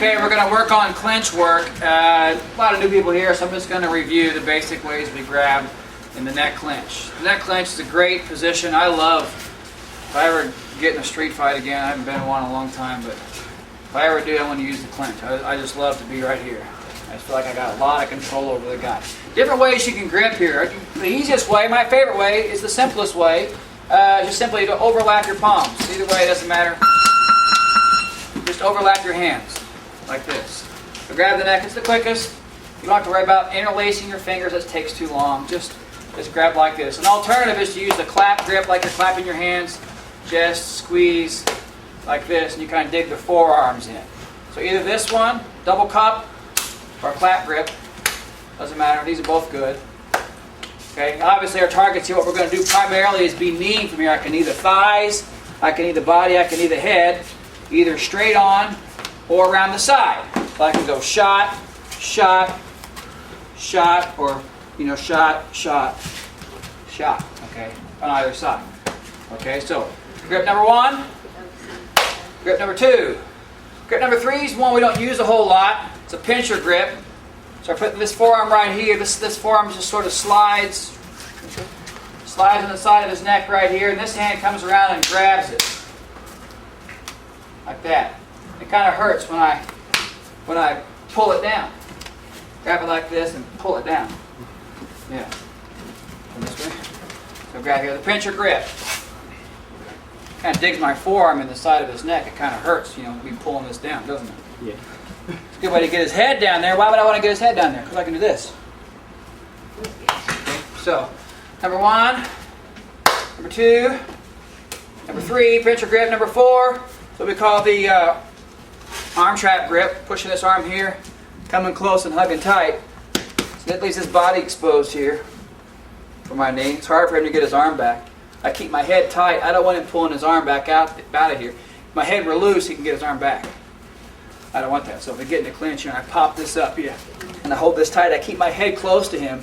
Okay, we're going to work on clinch work. A lot of new people here, so I'm just going to review the basic ways we grab in the neck clinch. The neck clinch is a great position. I love, if I ever get in a street fight again, I haven't been in one in a long time, but if I ever do, I want to use the clinch. I just love to be right here. I just feel like I got a lot of control over the guy. Different ways you can grip here. The easiest way, my favorite way, is the simplest way. Just simply to overlap your palms. Either way, it doesn't matter. Just overlap your hands like this. So grab the neck, it's the quickest. You don't have to worry about interlacing your fingers, that takes too long. Just grab like this. An alternative is to use the clap grip like you're clapping your hands. Just squeeze like this and you kind of dig the forearms in. So either this one, double cup, or clap grip. Doesn't matter, these are both good. Okay, obviously our targets here, what we're going to do primarily is be kneeing from here. I can knee the thighs, I can knee the body, I can knee the head, either straight on or around the side. So I can go shot, shot, shot, or shot, shot, shot. Okay, on either side. Okay, so grip number one, grip number two. Grip number three is one we don't use a whole lot. It's a pincher grip. So I put this forearm right here. This forearm just sort of slides on the side of his neck right here, and this hand comes around and grabs it like that. It kind of hurts when I pull it down. Grab it like this and pull it down. Yeah. And this way. So grab here the pincher grip. Kind of digs my forearm in the side of his neck. It kind of hurts, me pulling this down, doesn't it? Yeah. It's a good way to get his head down there. Why would I want to get his head down there? Because I can do this. Okay. So, number one, number two, number three, pincher grip. Number four, what we call the arm trap grip. Pushing this arm here, coming close and hugging tight. So that leaves his body exposed here for my knee. It's hard for him to get his arm back. I keep my head tight. I don't want him pulling his arm back out of here. If my head were loose, he can get his arm back. I don't want that. So if I get in a clinch here and I pop this up here and I hold this tight, I keep my head close to him,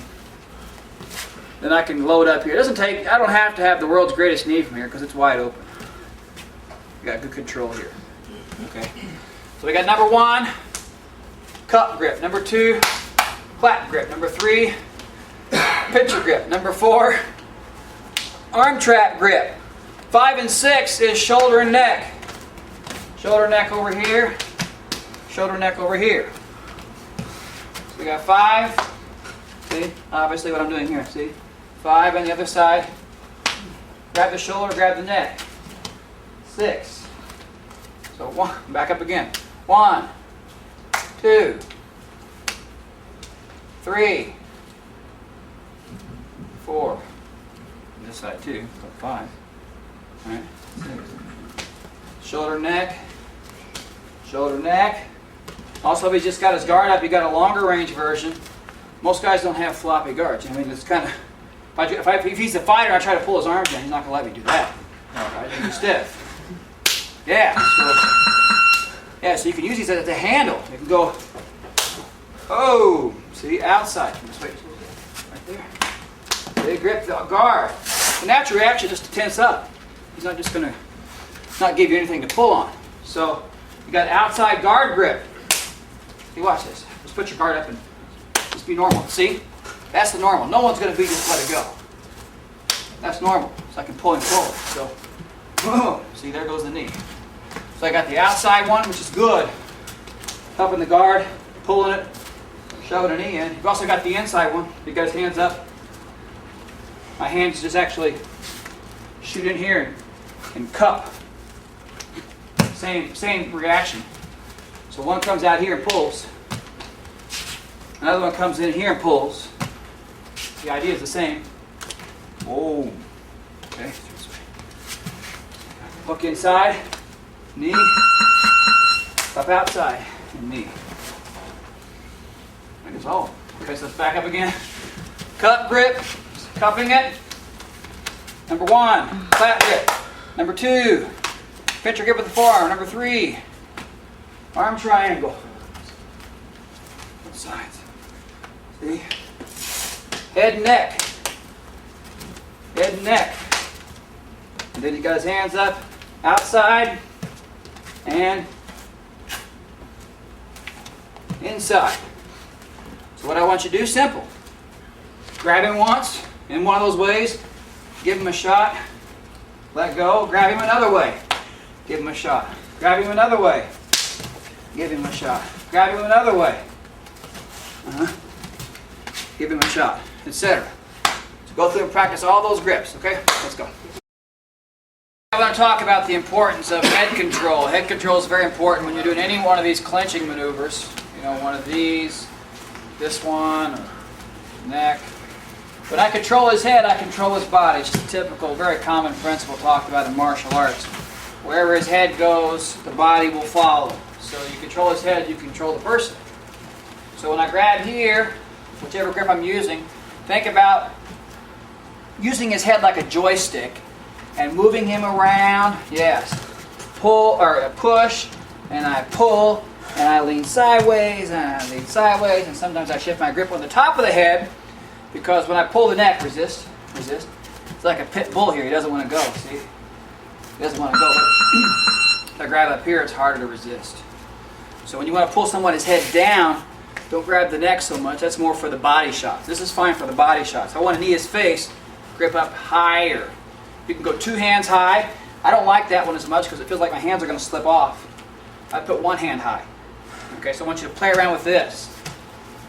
then I can load up here. I don't have to have the world's greatest knee from here because it's wide open. You got good control here. Okay. So we got number one, cup grip. Number two, clap grip. Number three, pincher grip. Number four, arm trap grip. 5 and 6 is shoulder and neck. Shoulder neck over here. Shoulder neck over here. So we got 5. See? Obviously what I'm doing here. See? 5 on the other side. Grab the shoulder, grab the neck. 6. So one, back up again. 1, 2, 3, 4. This side too. So 5. All right. 6. Shoulder neck. Shoulder neck. Also, if he's just got his guard up, you got a longer range version. Most guys don't have floppy guards. I mean, it's kind of, if he's a fighter, I try to pull his arms down. He's not going to let me do that. Right? He's stiff. Yeah. So you can use these as a handle. You can go, oh, see, outside. Just wait, right there. They grip the guard. The natural reaction is just to tense up. He's not just going to not give you anything to pull on. So you got outside guard grip. See, watch this. Just put your guard up and just be normal. See? That's the normal. No one's going to be just let it go. That's normal. So I can pull him forward. So, boom. See, there goes the knee. So I got the outside one, which is good. Helping the guard, pulling it, shoving a knee in. You've also got the inside one. You got his hands up. My hands just actually shoot in here and cup. Same reaction. So one comes out here and pulls. Another one comes in here and pulls. The idea is the same. Boom. Okay. Hook inside, knee, up outside, and knee. That is all. Okay, so let's back up again. Cup grip, cupping it. Number one, clap grip. Number two, pincher grip with the forearm. Number three, arm triangle. Both sides. See? Head and neck. Head and neck. And then he got his hands up outside and inside. So what I want you to do, simple. Grab him once, in one of those ways, give him a shot, let go, grab him another way, give him a shot. Grab him another way, give him a shot. Grab him another way, give him a shot, etc. So go through and practice all those grips, okay? Let's go. I want to talk about the importance of head control. Head control is very important when you're doing any one of these clinching maneuvers. You know, one of these, this one, or neck. When I control his head, I control his body. It's just a typical, very common principle talked about in martial arts. Wherever his head goes, the body will follow. So you control his head, you control the person. So when I grab here, whichever grip I'm using, think about using his head like a joystick and moving him around. Yes. Pull or push, and I pull, and I lean sideways, and I lean sideways, and sometimes I shift my grip on the top of the head because when I pull the neck, resist. It's like a pit bull here. He doesn't want to go, see? He doesn't want to go. If I grab up here, it's harder to resist. So when you want to pull someone's head down, don't grab the neck so much. That's more for the body shots. This is fine for the body shots. If I want to knee his face, grip up higher. You can go 2 hands high. I don't like that one as much because it feels like my hands are going to slip off. I put 1 hand high. Okay, so I want you to play around with this.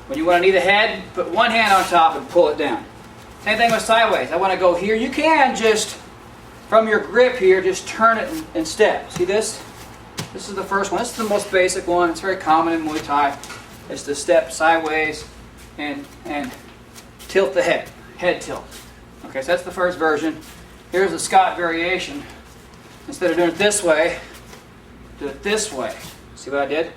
When you want to knee the head, put 1 hand on top and pull it down. Same thing with sideways. I want to go here. You can just, from your grip here, just turn it and step. See this? This is the first one. This is the most basic one. It's very common in Muay Thai. It's to step sideways and tilt the head. Head tilt. Okay, so that's the first version. Here's the Scott variation. Instead of doing it this way, do it this way. See what I did?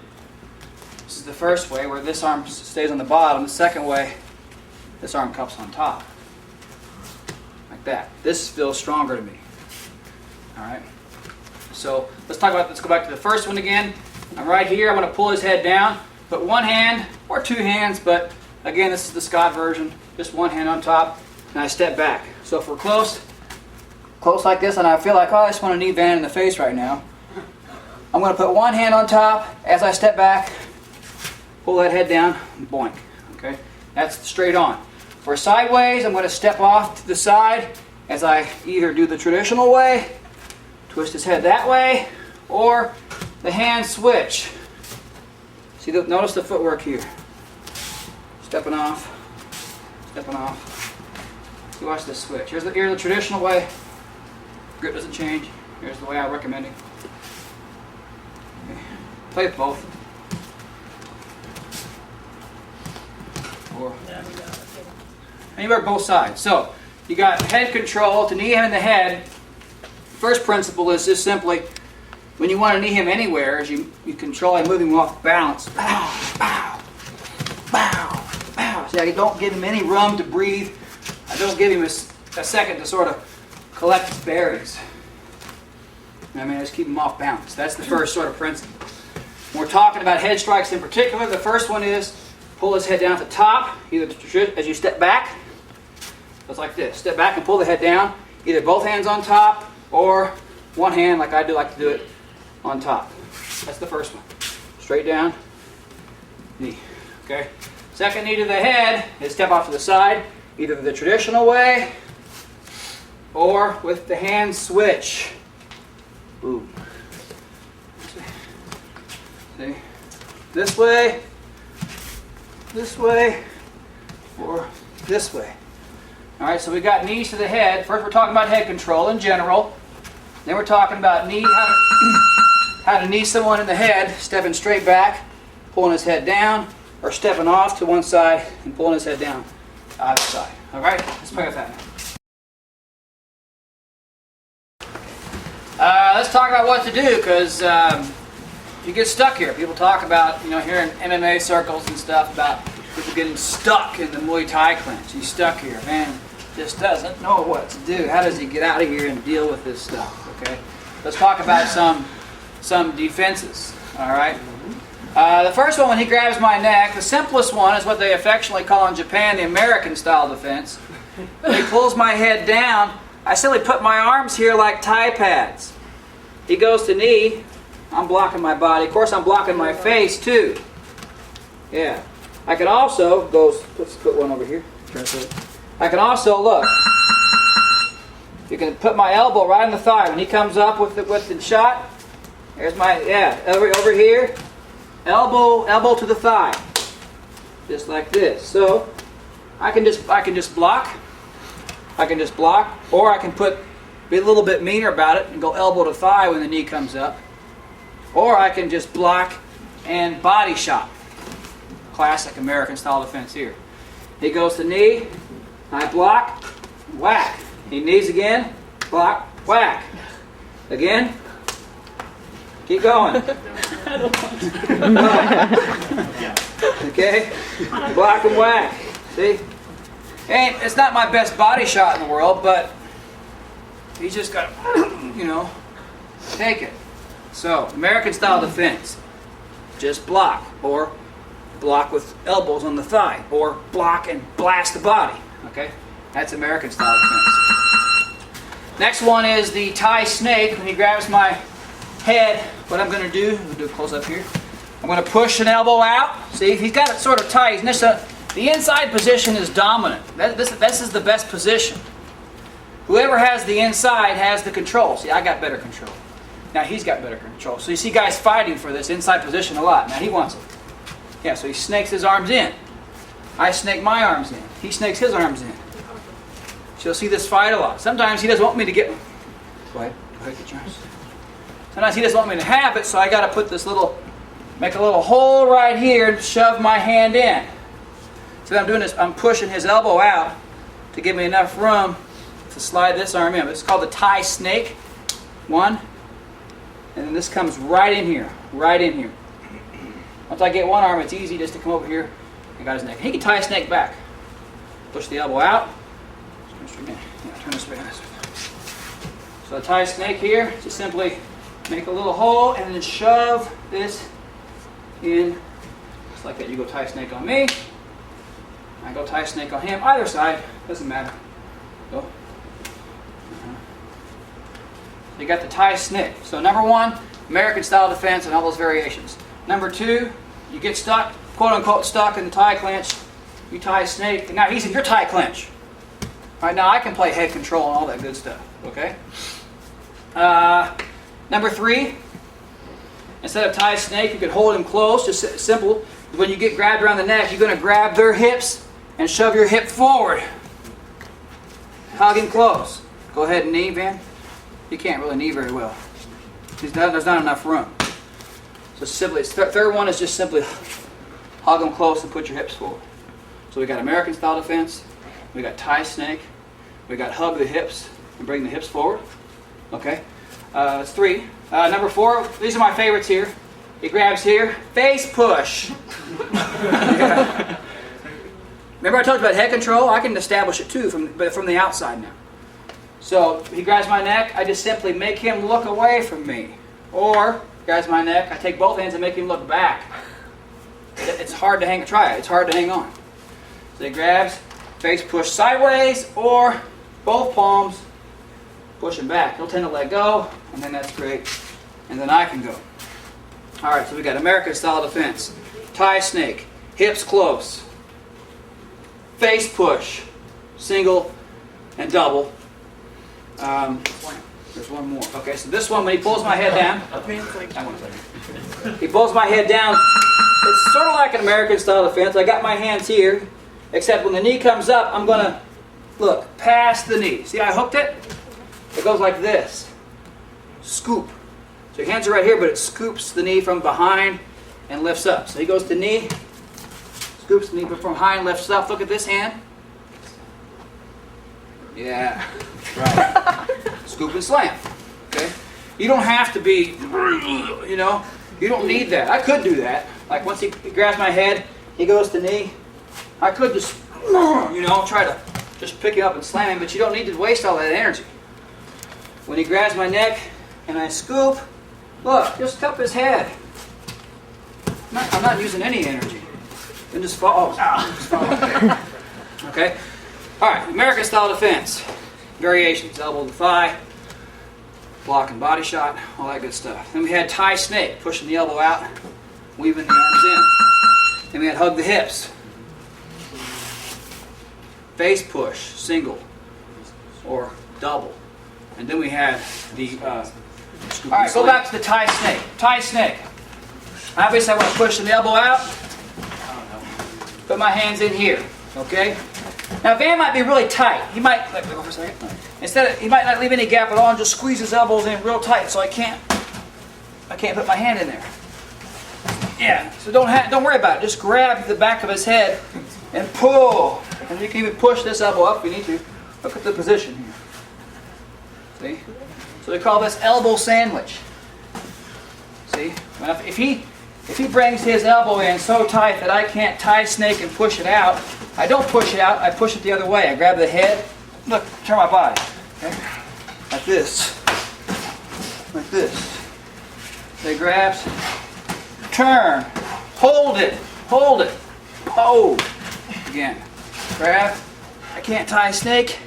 This is the first way where this arm stays on the bottom. The second way, this arm cups on top. Like that. This feels stronger to me. Alright? So let's go back to the first one again. I'm right here. I'm going to pull his head down. Put 1 hand or 2 hands, but again, this is the Scott version. Just 1 hand on top, and I step back. So if we're close like this, and I feel like, oh, I just want to knee Van in the face right now, I'm going to put 1 hand on top as I step back, pull that head down, boink. Okay, that's straight on. For sideways, I'm going to step off to the side as I either do the traditional way, twist his head that way, or the hand switch. See, notice the footwork here. Stepping off, stepping off. See, watch this switch. Here's the traditional way. Grip doesn't change. Here's the way I recommend it. Okay. Play with both. And you work both sides. So you got head control to knee him in the head. First principle is just simply when you want to knee him anywhere, is you control and move him off balance. Bow, bow, bow, bow. See, I don't give him any room to breathe. I don't give him a second to sort of collect his bearings. I mean, I just keep him off balance. That's the first sort of principle. When we're talking about head strikes in particular, the first one is pull his head down at the top, either as you step back. It's like this. Step back and pull the head down, either both hands on top or 1 hand like I like to do it on top. That's the first one. Straight down, knee. Okay. Second knee to the head is step off to the side, either the traditional way or with the hand switch. Boom. See? This way, or this way. All right, so we got knees to the head. First, we're talking about head control in general. Then we're talking about how to knee someone in the head, stepping straight back, pulling his head down, or stepping off to one side and pulling his head down to the other side. All right, let's play with that now. Let's talk about what to do, because you get stuck here. People talk about, here in MMA circles and stuff, about people getting stuck in the Muay Thai clinch. He's stuck here. Man just doesn't know what to do. How does he get out of here and deal with this stuff? Okay, let's talk about some defenses. All right. The first one, when he grabs my neck, the simplest one is what they affectionately call in Japan the American style defense. When he pulls my head down, I simply put my arms here like Thai pads. He goes to knee, I'm blocking my body. Of course, I'm blocking my face too. Yeah. I can also let's put one over here. I can also look. You can put my elbow right in the thigh when he comes up with the shot. There's my over here. Elbow to the thigh, just like this. So I can just block. I can just block, or I can be a little bit meaner about it and go elbow to thigh when the knee comes up, or I can just block and body shot. Classic American style defense here. He goes to knee, I block, whack. He knees again, block, whack. Again, keep going. Okay, block and whack. See? It's not my best body shot in the world, but he's just got to, take it. So, American style defense. Just block, or block with elbows on the thigh, or block and blast the body. Okay? That's American style defense. Next one is the Thai snake. When he grabs my head, what I'm going to do, we'll do a close up here. I'm going to push an elbow out. See, he's got it sort of tight. The inside position is dominant. This is the best position. Whoever has the inside has the control. See, I got better control. Now he's got better control. So you see guys fighting for this inside position a lot. Now he wants it. Yeah, so he snakes his arms in. I snake my arms in. He snakes his arms in. So you'll see this fight a lot. Sometimes he doesn't want me to get... Go ahead, get your arms. Sometimes he doesn't want me to have it, so I got to put this make a little hole right here and shove my hand in. So what I'm doing is I'm pushing his elbow out to give me enough room to slide this arm in. It's called the Thai snake. One. And then this comes right in here. Right in here. Once I get one arm, it's easy just to come over here and got his neck. He can tie a snake back. Push the elbow out. Turn this way. So the Thai snake here, just simply make a little hole and then shove this in. Just like that. You go Thai snake on me. I go Thai snake on him. Either side. Doesn't matter. Go. You got the Thai snake. So number one, American style defense and all those variations. Number two, you get stuck, quote unquote stuck in the Thai clinch. You Thai snake. And now he's in your Thai clinch. All right, now I can play head control and all that good stuff. Okay? Number three, instead of Thai snake, you could hold him close. Just simple. When you get grabbed around the neck, you're going to grab their hips and shove your hip forward. Hug him close. Go ahead and knee, Van. You can't really knee very well. There's not enough room. So simply, third one is just simply hug them close and put your hips forward. So we got American style defense, we got Thai snake, we got hug the hips and bring the hips forward. Okay, that's three. Number four, these are my favorites here. He grabs here, face push. Remember I talked about head control? I can establish it too from the outside now. So he grabs my neck, I just simply make him look away from me. Or, grabs my neck, I take both hands and make him look back. It's hard to hang, try it, it's hard to hang on. So he grabs, face push sideways, or both palms, push him back. He'll tend to let go, and then that's great. And then I can go. Alright, so we got American style defense. Thai snake, hips close, face push, single and double. There's one more. Okay, so this one, when he pulls my head down, he pulls my head down. It's sort of like an American style defense. I got my hands here, except when the knee comes up, I'm going to, look, past the knee. See how I hooked it? It goes like this. Scoop. So your hands are right here, but it scoops the knee from behind and lifts up. So he goes to knee, scoops the knee from behind, lifts up. Look at this hand. Yeah, right. Scoop and slam. Okay? You don't have to be, you don't need that. I could do that. Like once he grabs my head, he goes to knee. I could just, try to just pick him up and slam him, but you don't need to waste all that energy. When he grabs my neck and I scoop, look, just cup his head. I'm not using any energy. And just fall. Okay? Alright, American style defense. Variations, elbow to thigh, block and body shot, all that good stuff. Then we had Thai snake, pushing the elbow out, weaving the arms in. Then we had hug the hips. Face push, single or double. And then we had the, all right, go back to the Thai snake. Thai snake. Obviously I want to push the elbow out. Put my hands in here, okay? Now Van might be really tight. He might, let me go for a second. He might not leave any gap at all and just squeeze his elbows in real tight, so I can't put my hand in there. Yeah, so don't worry about it. Just grab the back of his head and pull. And you can even push this elbow up if you need to. Look at the position here. See? So we call this elbow sandwich. See? If he brings his elbow in so tight that I can't Thai snake and push it out, I don't push it out, I push it the other way. I grab the head, look, turn my body. Okay? Like this. Like this. So he grabs, turn, hold it, hold. Again. Grab, I can't Thai snake,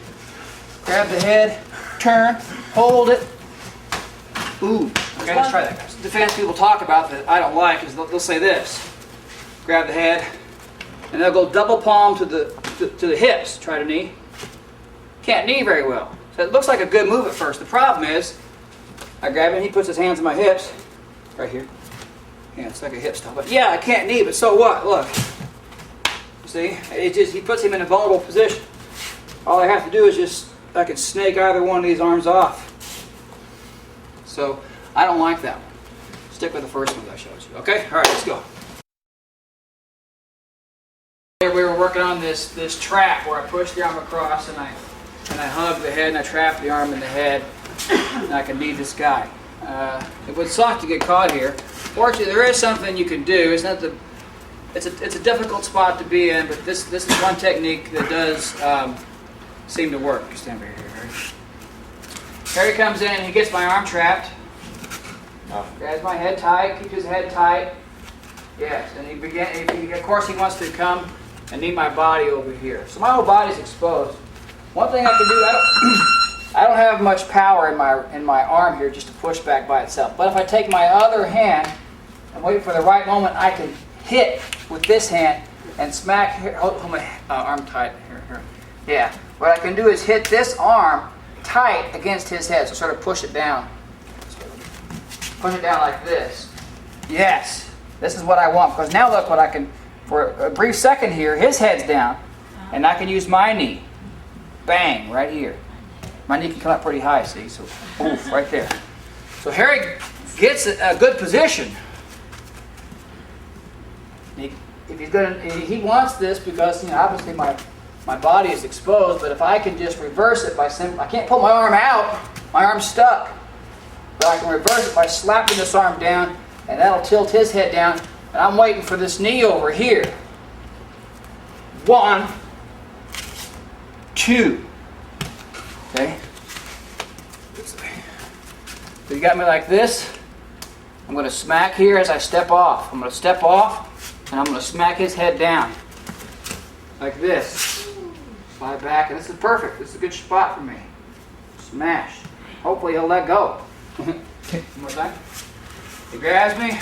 grab the head, turn, hold it. Ooh, okay, let's try that, guys. The fancy people talk about that I don't like is they'll say this. Grab the head, and they'll go double palm to the hips, try to knee. Can't knee very well. So it looks like a good move at first. The problem is, I grab him, he puts his hands on my hips, right here. Yeah, it's like a hip style. But yeah, I can't knee, but so what? Look. See? He puts him in a vulnerable position. All I have to do is I can snake either one of these arms off. So, I don't like that one. Stick with the first one that I showed you. Okay? Alright, let's go. We were working on this trap where I push the arm across and I hug the head and I trap the arm in the head and I can knee this guy. It would suck to get caught here. Fortunately, there is something you can do. It's a difficult spot to be in, but this is one technique that does seem to work. Stand over here, Harry. Harry comes in and he gets my arm trapped. Grabs my head tight, keeps his head tight. Yes, and of course he wants to come and knee my body over here. So my whole body's exposed. One thing I can do, I don't have much power in my arm here just to push back by itself. But if I take my other hand and wait for the right moment, I can hit with this hand and smack, hold my arm tight, here. Yeah, what I can do is hit this arm tight against his head, so sort of push it down. Push it down like this. Yes, this is what I want, because now look what I can, for a brief second here, his head's down, and I can use my knee. Bang, right here. My knee can come up pretty high, see, so oof, right there. So Harry gets a good position. If he's gonna, he wants this because obviously my body is exposed. But if I can just reverse it by simply, I can't pull my arm out. My arm's stuck. But I can reverse it by slapping this arm down, and that'll tilt his head down. And I'm waiting for this knee over here. 1, 2. Okay. So you got me like this. I'm going to smack here as I step off. I'm going to step off. And I'm going to smack his head down. Like this. Slide back. And this is perfect. This is a good spot for me. Smash. Hopefully he'll let go. One more time. He grabs me.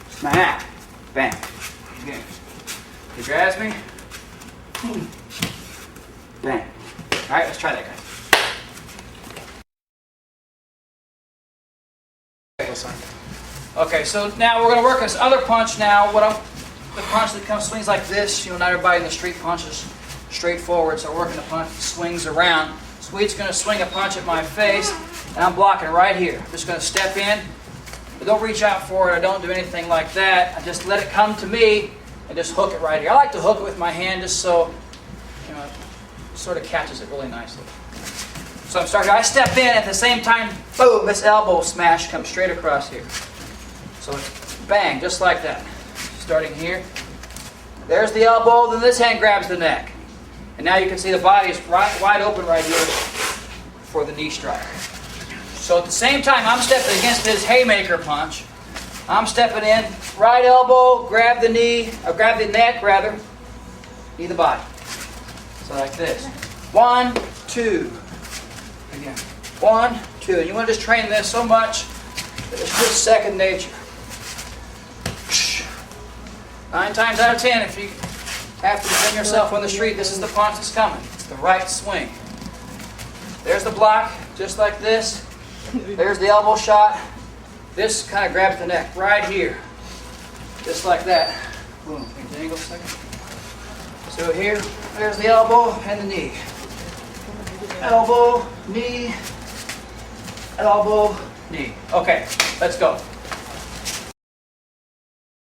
Smack. Bang. Again. He grabs me. Bang. Alright, let's try that, guys. Okay, so now we're going to work on this other punch now. The punch that swings like this. Not everybody in the street punches straight forward, so we're working the punch that swings around. Sweet's going to swing a punch at my face, and I'm blocking right here. I'm just going to step in, but don't reach out for it. I don't do anything like that. I just let it come to me and just hook it right here. I like to hook it with my hand just so it sort of catches it really nicely. So I'm starting. I step in at the same time. Boom! This elbow smash comes straight across here. So it's bang, just like that. Starting here. There's the elbow, then this hand grabs the neck. And now you can see the body is wide open right here for the knee strike. So at the same time I'm stepping against his haymaker punch, I'm stepping in, right elbow, grab the knee, or grab the neck rather, knee the body. So like this. 1, 2. Again. 1, 2. And you want to just train this so much that it's just second nature. 9 times out of 10, if you have to defend yourself on the street, this is the punch that's coming. It's the right swing. There's the block, just like this. There's the elbow shot. This kind of grabs the neck right here. Just like that. Boom. Can you angle a second? So here, there's the elbow and the knee. Elbow, knee, elbow, knee. Okay, let's go.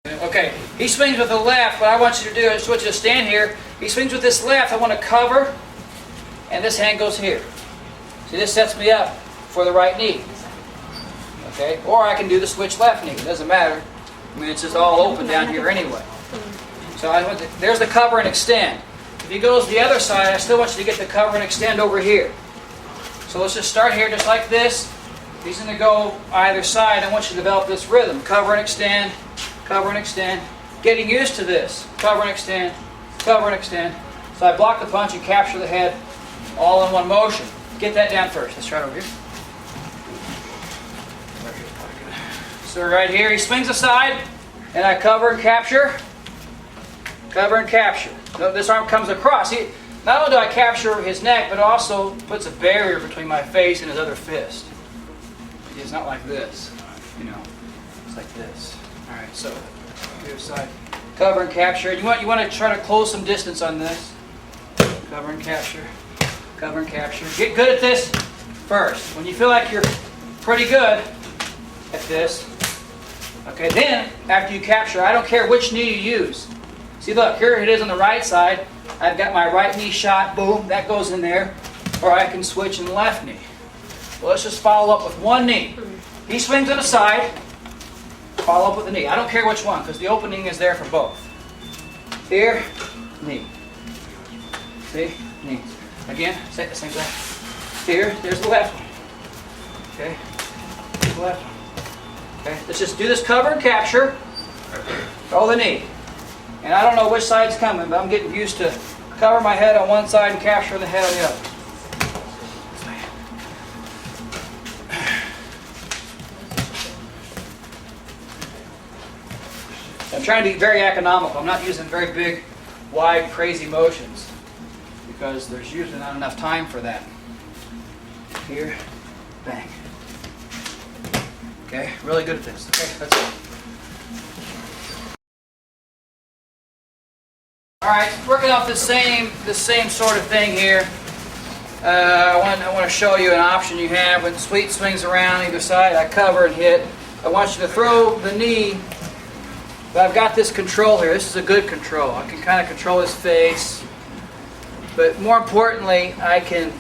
Okay, he swings with the left. What I want you to do is, I just want you to stand here. He swings with this left. I want to cover, and this hand goes here. See, this sets me up for the right knee. Okay, or I can do the switch left knee. It doesn't matter. I mean, it's just all open down here anyway. So there's the cover and extend. If he goes the other side, I still want you to get the cover and extend over here. So let's just start here just like this. He's going to go either side. I want you to develop this rhythm. Cover and extend, cover and extend. Getting used to this. Cover and extend, cover and extend. So I block the punch and capture the head all in one motion. Get that down first. Let's try it over here. So right here, he swings aside, and I cover and capture. Cover and capture. This arm comes across. Not only do I capture his neck, but it also puts a barrier between my face and his other fist. It's not like this, you know. It's like this. All right. So the other side. Cover and capture. You want to try to close some distance on this. Cover and capture. Cover and capture. Get good at this first. When you feel like you're pretty good at this, okay, then after you capture, I don't care which knee you use. See, look, here it is on the right side. I've got my right knee shot, boom, that goes in there. Or I can switch in the left knee. Well, let's just follow up with one knee. He swings to the side, follow up with the knee. I don't care which one, because the opening is there for both. Here, knee. See, knee. Again, same thing. Here, there's the left one. Okay, there's the left one. Okay, let's just do this cover and capture. Throw the knee. And I don't know which side's coming, but I'm getting used to cover my head on one side and capture the head on the other. I'm trying to be very economical. I'm not using very big, wide, crazy motions because there's usually not enough time for that. Here, bang. Okay, really good at this. Okay, that's it. All right, working off the same sort of thing here. I want to show you an option you have when Sweet swings around either side. I cover and hit. I want you to throw the knee, but I've got this control here. This is a good control. I can kind of control his face, but more importantly, I can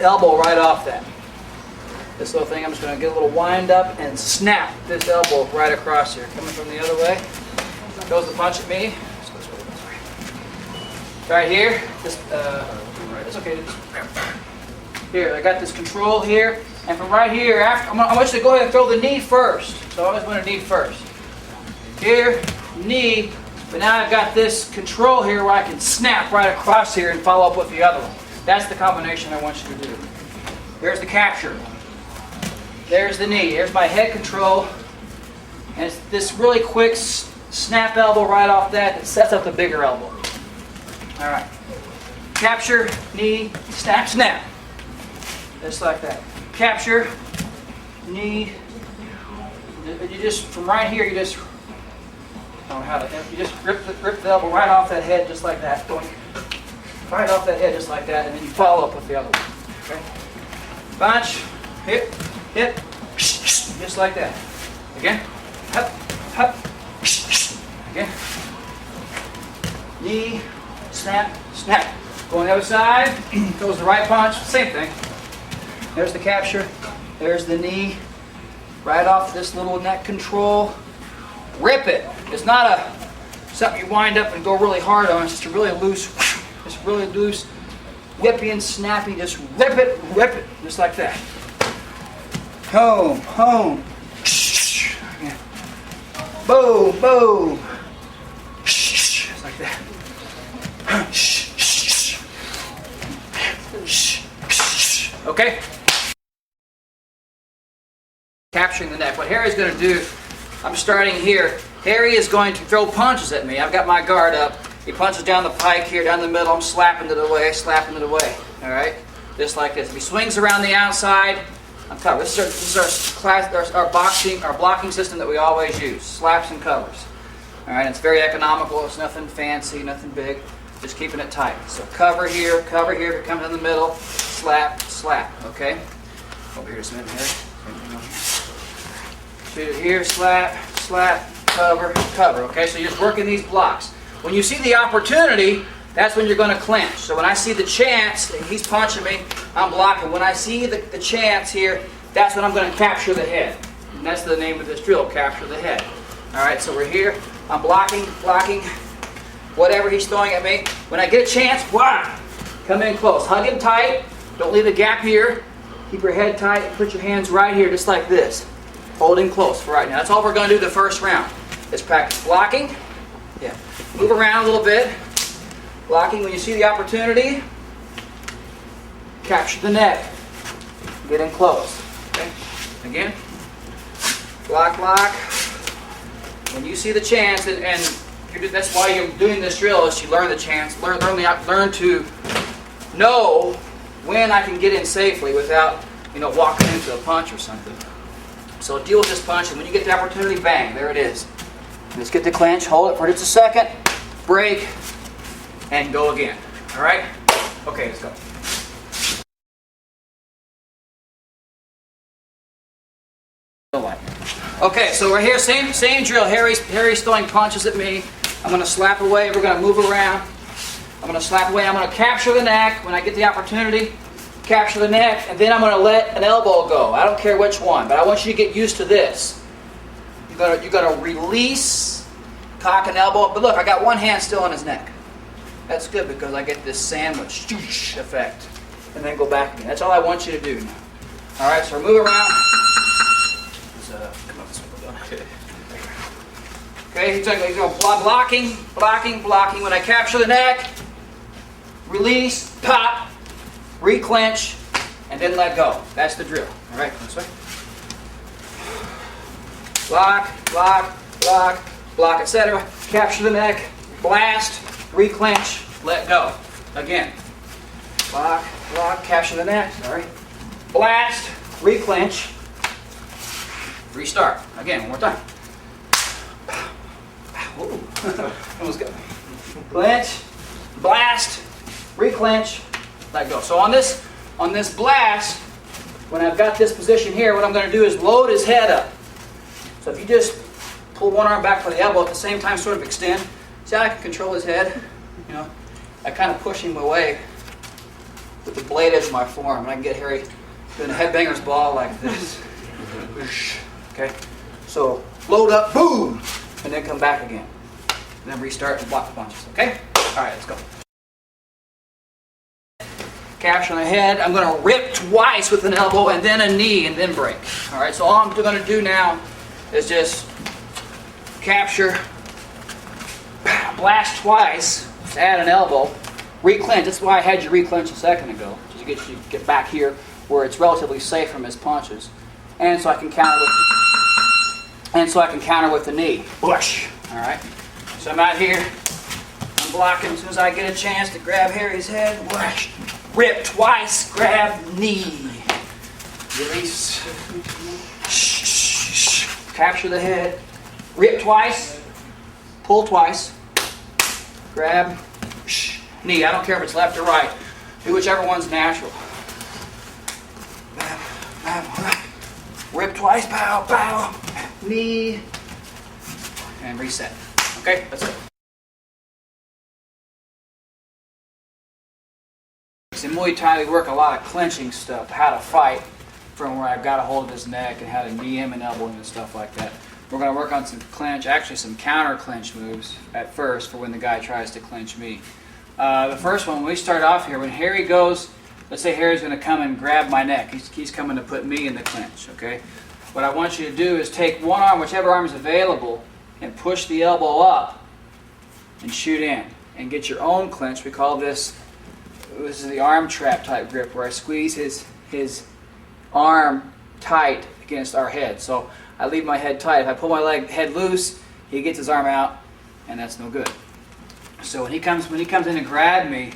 elbow right off that. This little thing, I'm just going to get a little wind up and snap this elbow right across here. Coming from the other way. Goes the punch at me. Right here, it's okay. Here, I got this control here, and from right here, I want you to go ahead and throw the knee first. So I always want to knee first. Here, knee, but now I've got this control here where I can snap right across here and follow up with the other one. That's the combination I want you to do. There's the capture. There's the knee. There's my head control, and it's this really quick snap elbow right off that sets up the bigger elbow. All right. Capture, knee, snap, snap. Just like that. Capture, knee. You just, from right here, you just, I don't know how to, you just rip the elbow right off that head just like that. Going right off that head just like that, and then you follow up with the other one. Okay? Bunch, hit, hit, just like that. Again. Up, up. Again. Knee. Snap, snap. Go on the other side, goes the right punch, same thing. There's the capture, there's the knee, right off this little neck control. Rip it. It's not something you wind up and go really hard on, it's just a really loose, whippy and snappy, just rip it, just like that. Home, home. Boom, boom. Just like that. Okay? Capturing the neck. What Harry's going to do, I'm starting here. Harry is going to throw punches at me. I've got my guard up. He punches down the pike here, down the middle. I'm slapping it away, slapping it away. All right, just like this. If he swings around the outside, I'm covered. This is our blocking system that we always use. Slaps and covers. All right, it's very economical. It's nothing fancy, nothing big. Just keeping it tight. So cover here, if it comes in the middle, slap, slap. Okay. Over here just a minute, Harry. Shoot it here, slap, slap, cover, cover. Okay, so you're just working these blocks. When you see the opportunity, that's when you're going to clinch. So when I see the chance, he's punching me, I'm blocking. When I see the chance here, that's when I'm going to capture the head. And that's the name of this drill, capture the head. All right, so we're here. I'm blocking, whatever he's throwing at me. When I get a chance, wah, come in close. Hug him tight. Don't leave a gap here. Keep your head tight. Put your hands right here, just like this. Hold him close for right now. That's all we're going to do the first round. Is practice blocking. Yeah. Move around a little bit. Blocking when you see the opportunity. Capture the neck. Get in close. Okay. Again. Block, block. When you see the chance, and that's why you're doing this drill, is to learn the chance, learn to know when I can get in safely without, walking into a punch or something. So deal with this punch, and when you get the opportunity, bang, there it is. Let's get the clinch, hold it for just a second, break, and go again. All right? Okay, let's go. Okay, so we're here, same drill. Harry's throwing punches at me. I'm going to slap away. We're going to move around. I'm going to slap away. I'm going to capture the neck when I get the opportunity. Capture the neck, and then I'm going to let an elbow go. I don't care which one, but I want you to get used to this. You're going to release, cock an elbow. But look, I got one hand still on his neck. That's good because I get this sandwich effect, and then go back again. That's all I want you to do now. All right, so move around. Come up this way. Okay, he's going blocking. When I capture the neck, release, pop, re-clinch, and then let go. That's the drill. All right, this way. Block, etc. Capture the neck, blast, re-clinch, let go. Again. Block, capture the neck, sorry. Blast, re-clinch, restart. Again, one more time. Almost good. Clinch, blast, re-clinch, let go. So on this blast, when I've got this position here, what I'm going to do is load his head up. So if you just pull one arm back for the elbow at the same time, sort of extend. See how I can control his head? I kind of push him away with the blade edge of my forearm, and I can get Harry doing a headbanger's ball like this. Okay, so load up, boom, and then come back again. And then restart and block the punches. Okay? All right, let's go. Capture the head. I'm going to rip twice with an elbow and then a knee and then break. All right, so all I'm going to do now is just capture, blast twice, add an elbow, re-clinch. That's why I had you re-clinch a second ago, to get back here where it's relatively safe from his punches. And so I can counter with the knee. Push. All right. So I'm out here. I'm blocking as soon as I get a chance to grab Harry's head. Whoosh. Rip twice. Grab knee. Release. Capture the head. Rip twice. Pull twice. Grab. Knee. I don't care if it's left or right. Do whichever one's natural. Rip twice, pow, pow, knee, and reset. Okay, that's it. In Muay Thai, we work a lot of clinching stuff, how to fight from where I've got a hold of his neck and how to knee him and elbow him and stuff like that. We're going to work on some clinch, actually some counter clinch moves at first for when the guy tries to clinch me. The first one, when we start off here, when Harry goes, let's say Harry's going to come and grab my neck. He's coming to put me in the clinch, okay? What I want you to do is take one arm, whichever arm is available, and push the elbow up and shoot in. And get your own clinch. We call this is the arm trap type grip, where I squeeze his arm tight against our head. So I leave my head tight. If I pull my head loose, he gets his arm out, and that's no good. So when he comes in to grab me,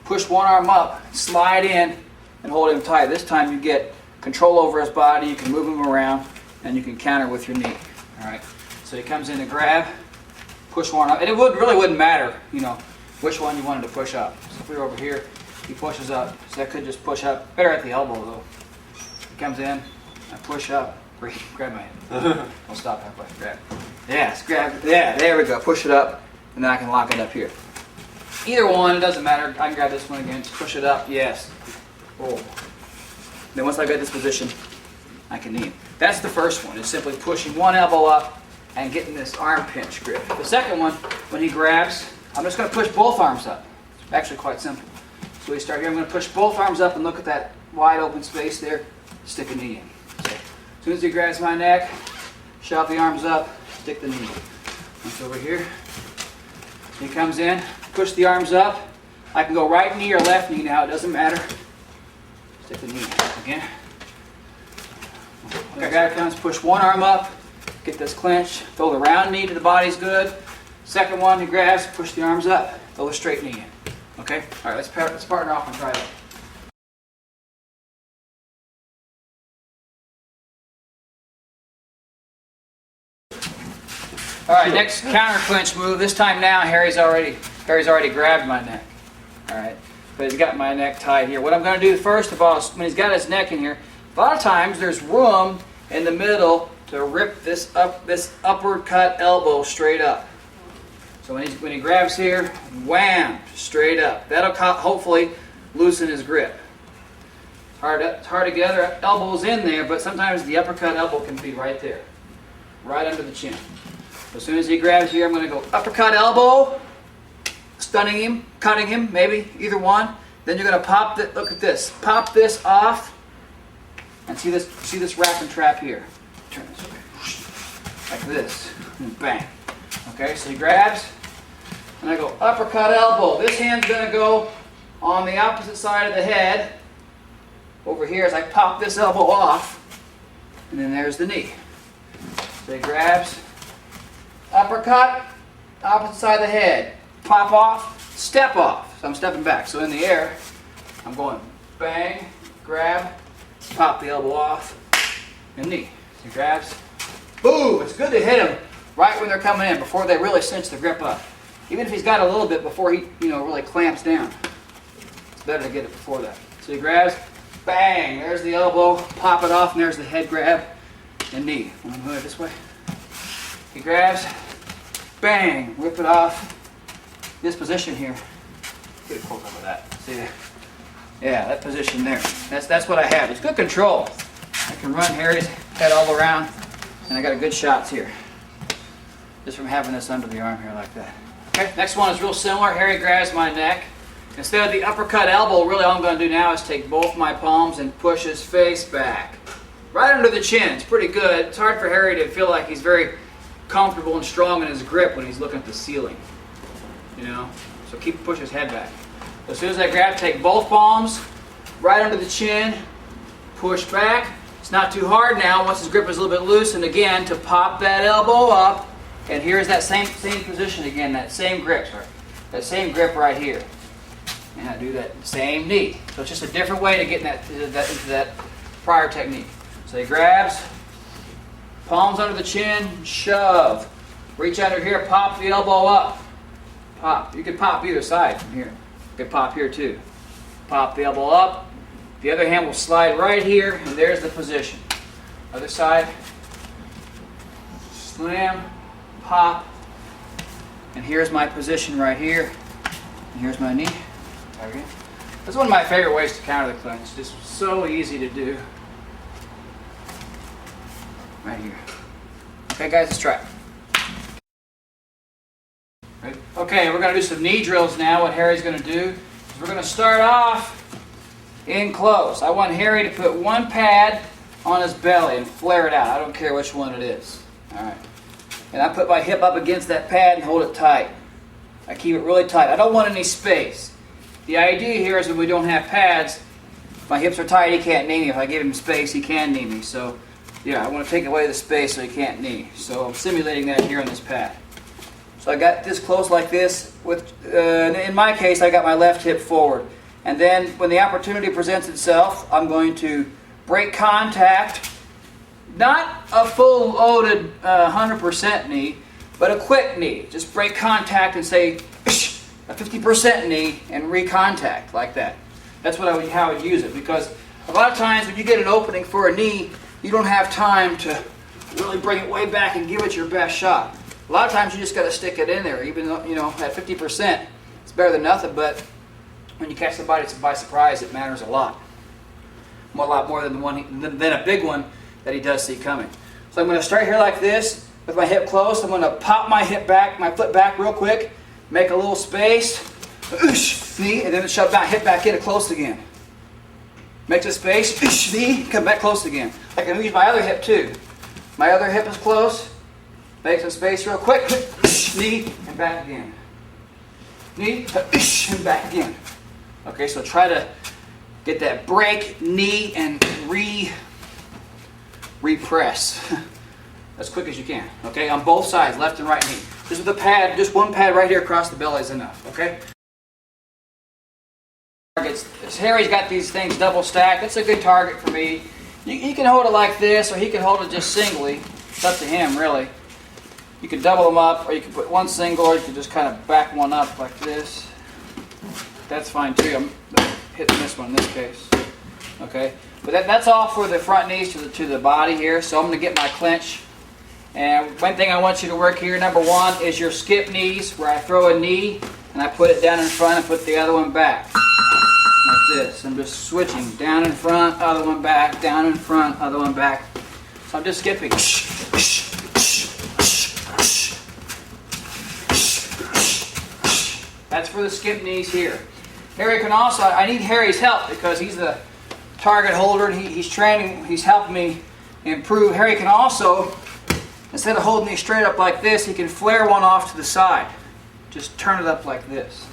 push one arm up, slide in, and hold him tight. This time you get control over his body, you can move him around, and you can counter with your knee. All right. So he comes in to grab, push one up, and it really wouldn't matter, you know, which one you wanted to push up. So if we were over here, he pushes up. So I could just push up. Better at the elbow though. He comes in, I push up, grab my hand. Don't stop halfway. Grab. Yes, grab. Yeah, there we go. Push it up, and then I can lock it up here. Either one, it doesn't matter. I can grab this one again. Just push it up. Yes. Oh. Then once I get this position, I can knee. That's the first one. It's simply pushing one elbow up and getting this arm pinch grip. The second one, when he grabs, I'm just going to push both arms up. It's actually quite simple. So we start here. I'm going to push both arms up and look at that wide open space there. Stick a knee in. So as soon as he grabs my neck, shove the arms up, stick the knee in. Once over here, he comes in, push the arms up. I can go right knee or left knee now. It doesn't matter. Stick the knee in again. Okay, guy comes, push one arm up, get this clinch, throw the round knee to the body's good. Second one, he grabs, push the arms up, throw the straight knee in. Okay? All right, let's partner off and try that. All right, next counter clinch move. This time now, Harry's already grabbed my neck. All right, but he's got my neck tied here. What I'm going to do first of all is when he's got his neck in here, a lot of times there's room in the middle to rip this upward cut elbow straight up. So when he grabs here, wham, straight up. That'll hopefully loosen his grip. It's hard to get other elbows in there, but sometimes the uppercut elbow can be right there, right under the chin. So as soon as he grabs here, I'm going to go uppercut elbow, stunning him, cutting him, maybe either one. Then you're going to pop look at this, pop this off. And see this wrap and trap here. Turn this way. Like this. And bang. Okay, so he grabs, and I go uppercut elbow. This hand's going to go on the opposite side of the head. Over here as I pop this elbow off, and then there's the knee. So he grabs, uppercut, opposite side of the head. Pop off, step off. So I'm stepping back. So in the air, I'm going bang, grab, pop the elbow off, and knee. He grabs. Boom! It's good to hit him right when they're coming in, before they really cinch the grip up. Even if he's got a little bit before he, really clamps down. It's better to get it before that. So he grabs, bang! There's the elbow, pop it off, and there's the head grab and knee. I'm going to move it this way. He grabs, bang! Whip it off. This position here. Get it close up with that. See there? Yeah, that position there. That's what I have. It's good control. I can run Harry's head all around, and I got good shots here. Just from having this under the arm here like that. Okay, next one is real similar. Harry grabs my neck. Instead of the uppercut elbow, really all I'm going to do now is take both my palms and push his face back. Right under the chin. It's pretty good. It's hard for Harry to feel like he's very comfortable and strong in his grip when he's looking at the ceiling. So push his head back. As soon as I grab, take both palms, right under the chin, push back. It's not too hard now once his grip is a little bit loose, and again, to pop that elbow up, and here's that same position again, that same grip, that same grip right here. And I do that same knee. So it's just a different way to get into that prior technique. So he grabs, palms under the chin, shove. Reach under here, pop the elbow up. Pop. You can pop either side from here. You can pop here too. Pop the elbow up. The other hand will slide right here, and there's the position. Other side. Slam, pop, and here's my position right here. And here's my knee. Okay. That's one of my favorite ways to counter the clinch. Just so easy to do. Right here. Okay, guys, let's try it. Right. Okay, we're going to do some knee drills now. What Harry's going to do is we're going to start off in close. I want Harry to put one pad on his belly and flare it out. I don't care which one it is. All right. And I put my hip up against that pad and hold it tight. I keep it really tight. I don't want any space. The idea here is when we don't have pads, if my hips are tight, he can't knee me. If I give him space, he can knee me. So Yeah, I want to take away the space so he can't knee. So I'm simulating that here on this pad. So I got this close like this. With in my case, I got my left hip forward. And then when the opportunity presents itself, I'm going to break contact. Not a full loaded 100% knee, but a quick knee. Just break contact and say a 50% knee and recontact like that. That's how I would use it, because a lot of times when you get an opening for a knee, you don't have time to really bring it way back and give it your best shot. A lot of times you just got to stick it in there, even though, at 50%, it's better than nothing, but when you catch somebody by surprise, it matters a lot. A lot more than a big one that he does see coming. So I'm going to start here like this with my hip close. I'm going to pop my foot back real quick, make a little space, knee, and then shove my hip back in and close again. Make the space, knee, come back close again. I can use my other hip too. My other hip is close. Make some space real quick, knee, and back again. Knee, and back again. Okay, so try to get that break, knee, and repress as quick as you can, okay, on both sides, left and right knee. Just with the pad, just one pad right here across the belly is enough, okay? Harry's got these things double stacked. That's a good target for me. You can hold it like this, or he can hold it just singly. It's up to him, really. You can double them up, or you can put one single, or you can just kind of back one up like this. That's fine too. I'm hitting this one in this case, okay? But that's all for the front knees to the body here. So I'm going to get my clinch. And one thing I want you to work here, number one, is your skip knees, where I throw a knee and I put it down in front and put the other one back. Like this. I'm just switching. Down in front, other one back, down in front, other one back. So I'm just skipping. That's for the skip knees here. Harry can also, I need Harry's help because he's the target holder and he's training, he's helping me improve. Harry can also, instead of holding these straight up like this, he can flare one off to the side. Just turn it up like this.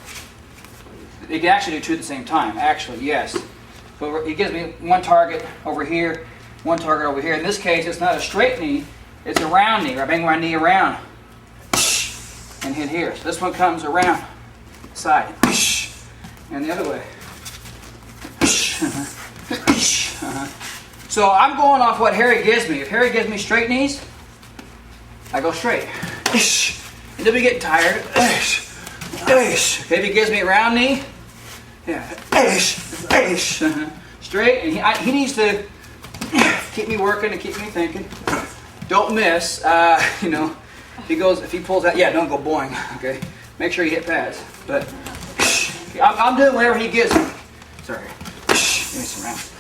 He can actually do two at the same time, actually, yes. So he gives me one target over here, one target over here. In this case, it's not a straight knee, it's a round knee. I bring my knee around and hit here. So this one comes around the side and the other way. So I'm going off what Harry gives me. If Harry gives me straight knees, I go straight. And then we get tired. If he gives me a round knee, yeah, straight. And he needs to keep me working and keep me thinking. Don't miss. If he pulls out, yeah, don't go boing. Okay, make sure you hit pads. But I'm doing whatever he gives me. Sorry. Give me some rounds.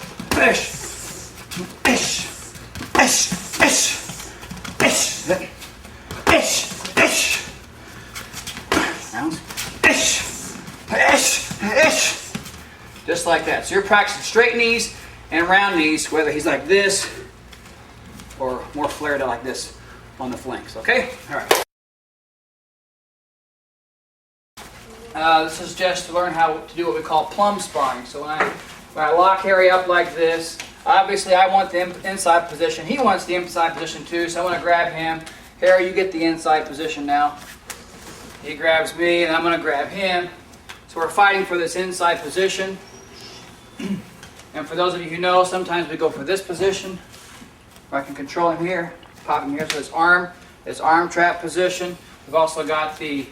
Just like that. So you're practicing straight knees and round knees, whether he's like this or more flared out like this on the flanks. Okay? All right. This is just to learn how to do what we call plumb sparring. So when I lock Harry up like this, obviously I want the inside position. He wants the inside position too, so I'm going to grab him. Harry, you get the inside position now. He grabs me, and I'm going to grab him. So we're fighting for this inside position. And for those of you who know, sometimes we go for this position, where I can control him here, pop him here. So this arm trap position. We've also got the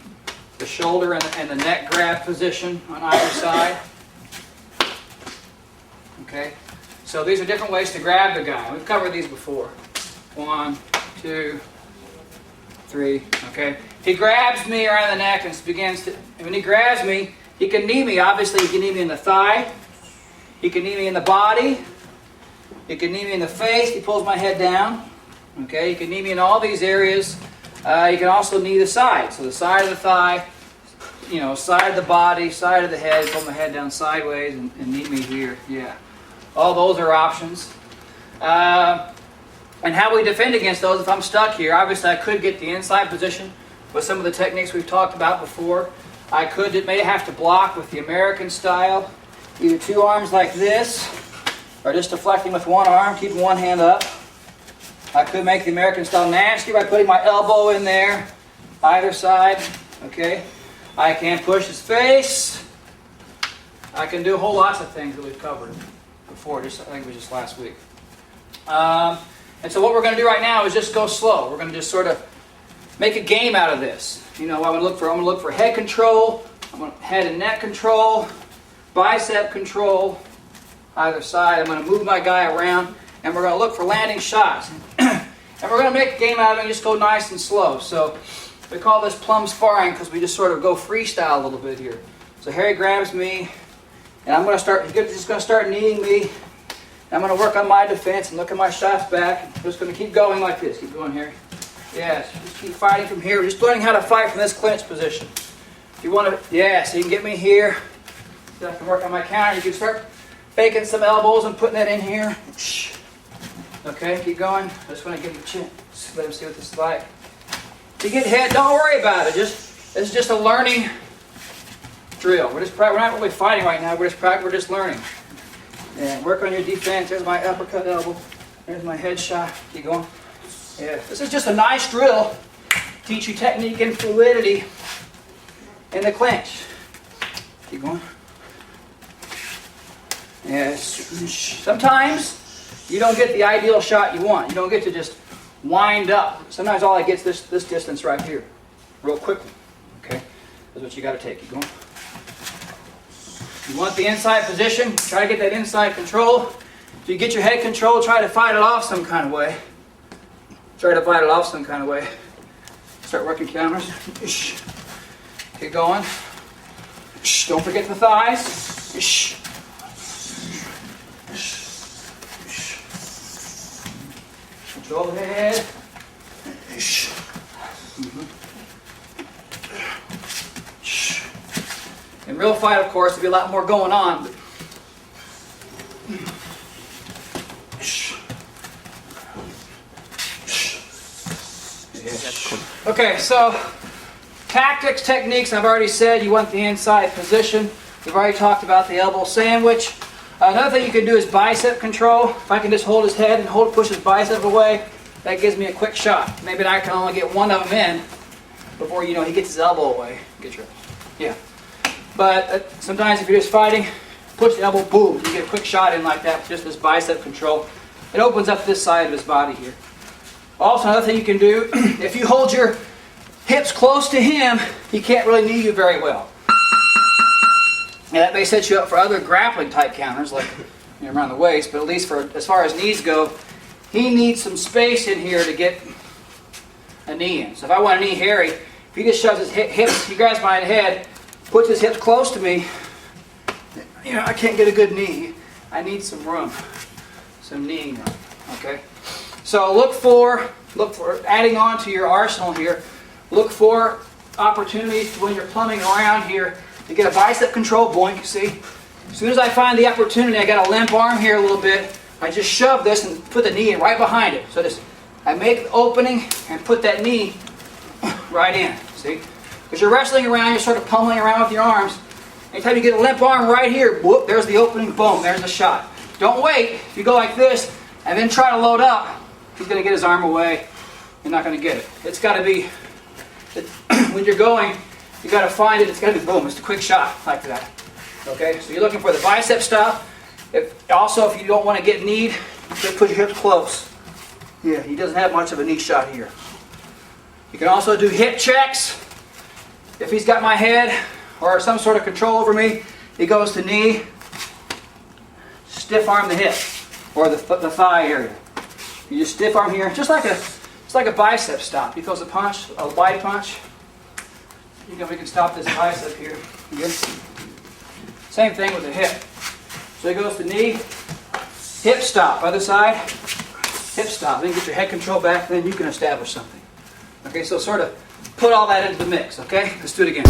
shoulder and the neck grab position on either side. Okay, so these are different ways to grab the guy. We've covered these before. 1, 2, 3. Okay, if he grabs me around the neck and when he grabs me, he can knee me. Obviously, he can knee me in the thigh. He can knee me in the body. He can knee me in the face. He pulls my head down. Okay, he can knee me in all these areas. You can also knee the side. So the side of the thigh, side of the body, side of the head, pull my head down sideways and knee me here. Yeah. All those are options. And how we defend against those, if I'm stuck here, obviously I could get the inside position with some of the techniques we've talked about before. I may have to block with the American style, either two arms like this, or just deflecting with one arm, keeping one hand up. I could make the American style nasty by putting my elbow in there, either side, okay? I can push his face. I can do a whole lots of things that we've covered before, I think it was just last week. And so what we're going to do right now is just go slow. We're going to just sort of make a game out of this. You know, I'm going to look for head control, head and neck control, bicep control, either side. I'm going to move my guy around, and we're going to look for landing shots. And we're going to make a game out of it and just go nice and slow. So we call this plum sparring because we just sort of go freestyle a little bit here. So Harry grabs me, and I'm going to start, he's just going to start kneeing me. I'm going to work on my defense and look at my shots back. I'm just going to keep going like this. Keep going, Harry. Yes, just keep fighting from here. We're just learning how to fight from this clinch position. If you want to, yeah, so you can get me here. So I can work on my counter. You can start faking some elbows and putting that in here. Okay, keep going. I just want to give him a chin. Just let him see what this is like. If you get hit, don't worry about it. This is just a learning drill. We're not really fighting right now. We're just learning. And work on your defense. There's my uppercut elbow. There's my head shot. Keep going. Yeah, this is just a nice drill. Teach you technique and fluidity in the clinch. Keep going. Yes. Sometimes you don't get the ideal shot you want. You don't get to just wind up. Sometimes all I get is this distance right here, real quickly. Okay, that's what you got to take. Keep going. You want the inside position. Try to get that inside control. If you get your head control, try to fight it off some kind of way. Start working counters. Keep going. Don't forget the thighs. Control the head. In real fight, of course, there'll be a lot more going on. But okay, so tactics, techniques, I've already said you want the inside position. We've already talked about the elbow sandwich. Another thing you can do is bicep control. If I can just hold his head and push his bicep away, that gives me a quick shot. Maybe I can only get one of them in before he gets his elbow away. Yeah. But sometimes if you're just fighting, push the elbow, boom, you get a quick shot in like that, just this bicep control. It opens up this side of his body here. Also, another thing you can do, if you hold your hips close to him, he can't really knee you very well. And that may set you up for other grappling type counters, like around the waist, but at least as far as knees go, he needs some space in here to get a knee in. So if I want to knee Harry, if he just shoves his hips, he grabs my head, puts his hips close to me, I can't get a good knee. I need some room, some kneeing room, okay? So look for adding on to your arsenal here. Look for opportunities when you're plumbing around here to get a bicep control, boink, see? As soon as I find the opportunity, I got a limp arm here a little bit, I just shove this and put the knee in right behind it. So I make the opening and put that knee right in, see? Because you're wrestling around, you're sort of pummeling around with your arms. Anytime you get a limp arm right here, whoop, there's the opening, boom, there's the shot. Don't wait. If you go like this and then try to load up, he's going to get his arm away. You're not going to get it. It's got to be, when you're going, you got to find it. It's got to be boom. It's a quick shot like that. Okay, so you're looking for the bicep stop. If you don't want to get kneed, just put your hips close. Yeah, he doesn't have much of a knee shot here. You can also do hip checks. If he's got my head or some sort of control over me, he goes to knee, stiff arm the hip or the thigh area. You just stiff arm here, just like a bicep stop. He goes a punch, a wide punch. We can stop this bicep here. Good. Same thing with the hip. So he goes to knee, hip stop, other side, hip stop. Then get your head control back, then you can establish something. Okay, so sort of put all that into the mix, okay? Let's do it again.